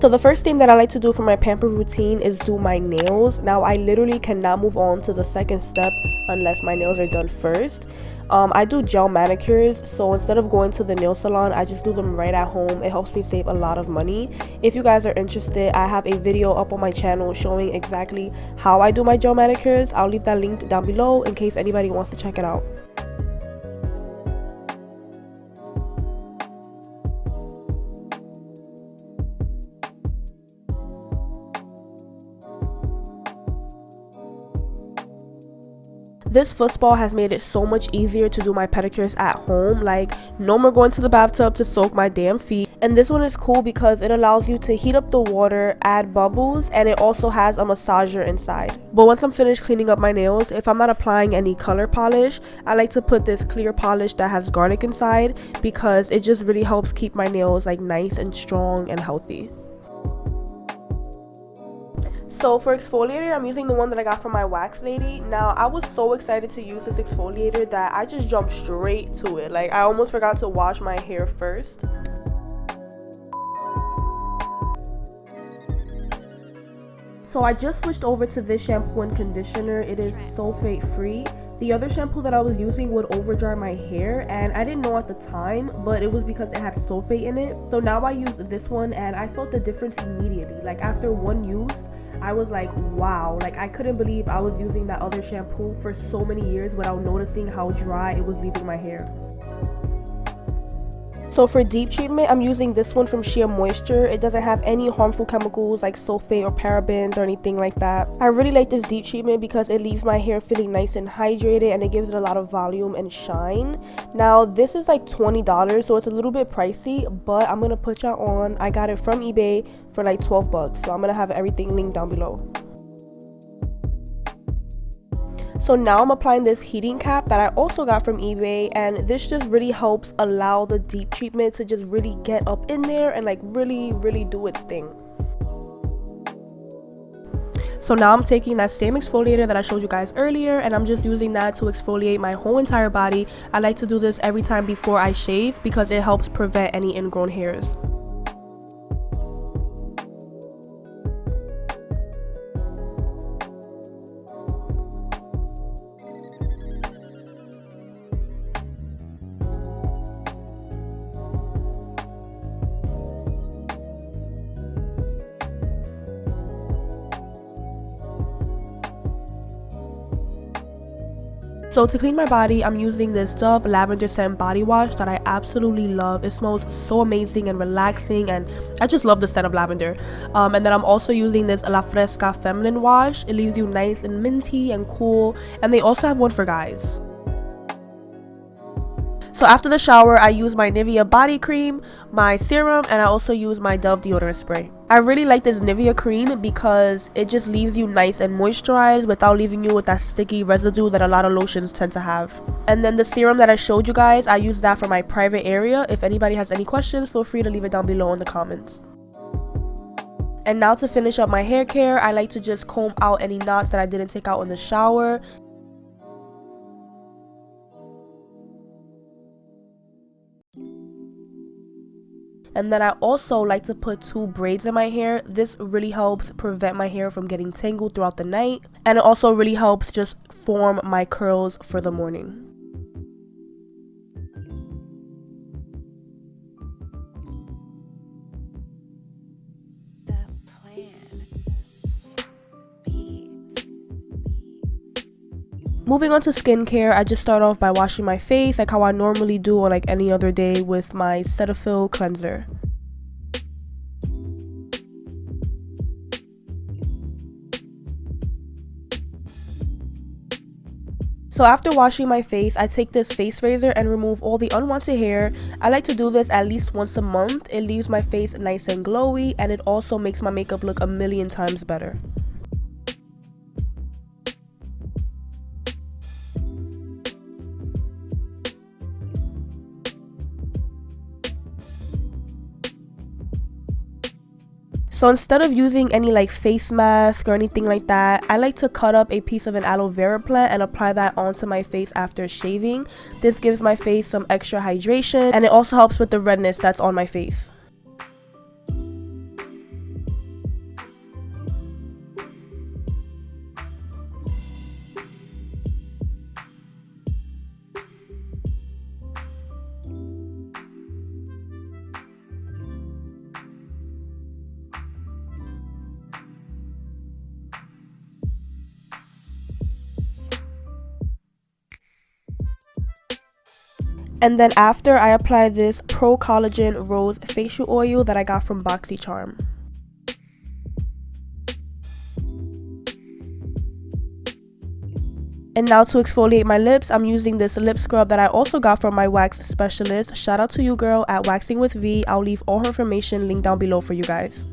So the first thing that I like to do for my pamper routine is do my nails. Now I literally cannot move on to the second step unless my nails are done first. I do gel manicures, so instead of going to the nail salon, I just do them right at home. It helps me save a lot of money. If you guys are interested, I have a video up on my channel showing exactly how I do my gel manicures. I'll leave that linked down below in case anybody wants to check it out. This football has made it so much easier to do my pedicures at home. Like, no more going to the bathtub to soak my damn feet. And this one is cool because it allows you to heat up the water, add bubbles, and it also has a massager inside. But once I'm finished cleaning up my nails, if I'm not applying any color polish, I like to put this clear polish that has garlic inside because it just really helps keep my nails like nice and strong and healthy. So for exfoliator, I'm using the one that I got from my wax lady. Now, I was so excited to use this exfoliator that I just jumped straight to it. Like, I almost forgot to wash my hair first. So I just switched over to this shampoo and conditioner. It is sulfate free. The other shampoo that I was using would over dry my hair, and I didn't know at the time, but it was because it had sulfate in it. So now I use this one and I felt the difference immediately. Like, after one use, I was like, wow, like I couldn't believe I was using that other shampoo for so many years without noticing how dry it was leaving my hair. So for deep treatment, I'm using this one from Sheer Moisture. It doesn't have any harmful chemicals like sulfate or parabens or anything like that. I really like this deep treatment because it leaves my hair feeling nice and hydrated, and it gives it a lot of volume and shine. Now this is like $20, so it's a little bit pricey, but I'm gonna put y'all on. I got it from eBay for like 12 bucks, so I'm gonna have everything linked down below. So now I'm applying this heating cap that I also got from eBay, and this just really helps allow the deep treatment to just really get up in there and like really do its thing. So now I'm taking that same exfoliator that I showed you guys earlier, and I'm just using that to exfoliate my whole entire body. I like to do this every time before I shave because it helps prevent any ingrown hairs. So to clean my body, I'm using this Dove lavender scent body wash that I absolutely love. It smells so amazing and relaxing, and I just love the scent of lavender. And then I'm also using this La Fresca feminine wash. It leaves you nice and minty and cool, and they also have one for guys. So after the shower, I use my Nivea body cream, my serum, and I also use my Dove deodorant spray. I really like this Nivea cream because it just leaves you nice and moisturized without leaving you with that sticky residue that a lot of lotions tend to have. And then the serum that I showed you guys, I use that for my private area. If anybody has any questions, feel free to leave it down below in the comments. And now to finish up my hair care, I like to just comb out any knots that I didn't take out in the shower. And then I also like to put 2 braids in my hair. This really helps prevent my hair from getting tangled throughout the night, and it also really helps just form my curls for the morning. Moving on to skincare, I just start off by washing my face like how I normally do on like any other day with my Cetaphil cleanser. So after washing my face, I take this face razor and remove all the unwanted hair. I like to do this at least once a month. It leaves my face nice and glowy, and it also makes my makeup look a million times better. So instead of using any like face mask or anything like that, I like to cut up a piece of an aloe vera plant and apply that onto my face after shaving. This gives my face some extra hydration, and it also helps with the redness that's on my face. And then after, I apply this Pro Collagen Rose Facial Oil that I got from BoxyCharm. And now to exfoliate my lips, I'm using this lip scrub that I also got from my wax specialist. Shout out to you, girl, at Waxing with V. I'll leave all her information linked down below for you guys.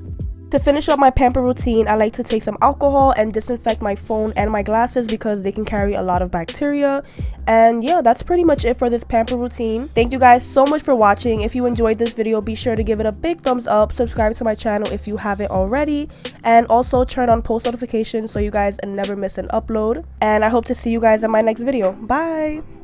To finish up my pamper routine, I like to take some alcohol and disinfect my phone and my glasses because they can carry a lot of bacteria. And yeah, that's pretty much it for this pamper routine. Thank you guys so much for watching. If you enjoyed this video, be sure to give it a big thumbs up, subscribe to my channel if you haven't already, and also turn on post notifications so you guys never miss an upload. And I hope to see you guys in my next video. Bye!